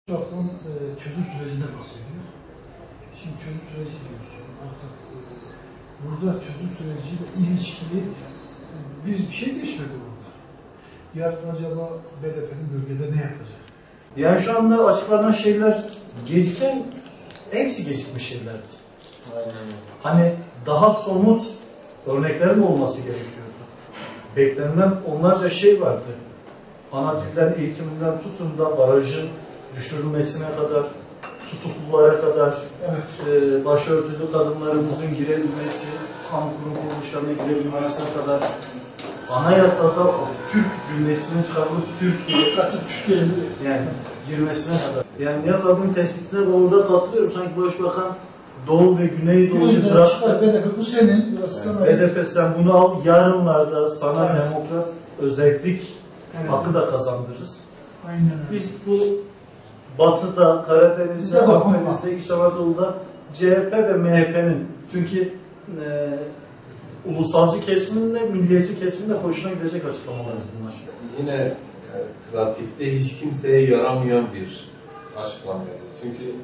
Uzaktan çözüm sürecinden bahsediyor. Şimdi çözüm süreci diyorsun. Artık burada çözüm süreciyle ilişkili bir şey değişmedi burada. Yarın acaba BDP'nin bölgede ne yapacak? Yani şu anda açıklanan şeyler geciken, hepsi gecikmiş şeylerdi. Aynen. Hani daha somut örneklerin olması gerekiyordu. Beklenilen onlarca şey vardı. Ana diller eğitiminden tutun da barajın düşürülmesine kadar, tutuklulara kadar, Evet. başörtülü kadınlarımızın girebilmesi, kamu kurum kuruluşlarına girebilmesine kadar, anayasada o Türk cümlesinin çıkarılıp Türkiye yani girmesine kadar. Yani Nihat abinin tespitine orada katılıyorum. Sanki Başbakan Doğu ve Güneydoğu'yu bıraktı. BDP bu senin, burası sana ait. BDP sen bunu al, yarınlarda sana Evet. demokrat özellik Evet. hakkı da kazandırırız. Aynen öyle. Biz bu Batı'da, Karadeniz'de, Bize dokunma. Akdeniz'de, İç Anadolu'da CHP ve MHP'nin çünkü ulusalcı kesimin de milliyetçi kesimin de hoşuna gidecek açıklamalar bunlar. Yine pratikte hiç kimseye yaramayan bir açıklamaydı. Çünkü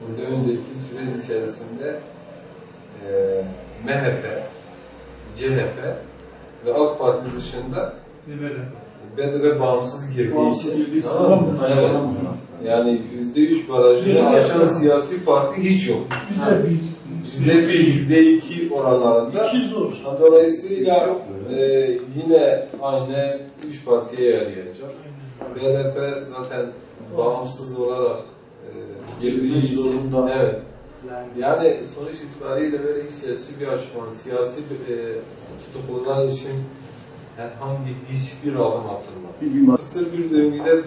bundan önceki süreç içerisinde MHP, CHP ve AK Parti dışında BDP bağımsız girdiği için. Tamam mı? Evet. Yani %3 barajını aşan siyasi parti hiç yok. %1, %2 oranlarında. Dolayısıyla yine aynı 3 partiye yarayacak. BDP zaten bağımsız olarak girdiği zorunda. Evet. Yani sonuç itibariyle böyle iç siyasi bir açıklama, siyasi tutuklular için herhangi hiçbir adım atılmadı. Sır bir döngüde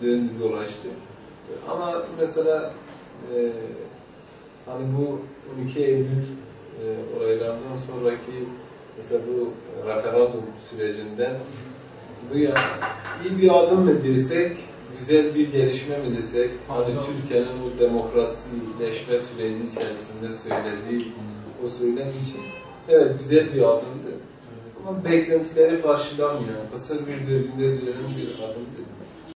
döndü dolaştı. Ama mesela hani bu 12 Eylül olaylarından sonraki mesela bu referandum sürecinden bu ya iyi bir adım mı desek, güzel bir gelişme mi desek, hani Türkiye'nin o demokrasileşme süreci içerisinde söylediği o söylem için evet güzel bir adımdı. Ama beklentileri karşılamıyor. Kısır bir döngüde dönen bir adımdı.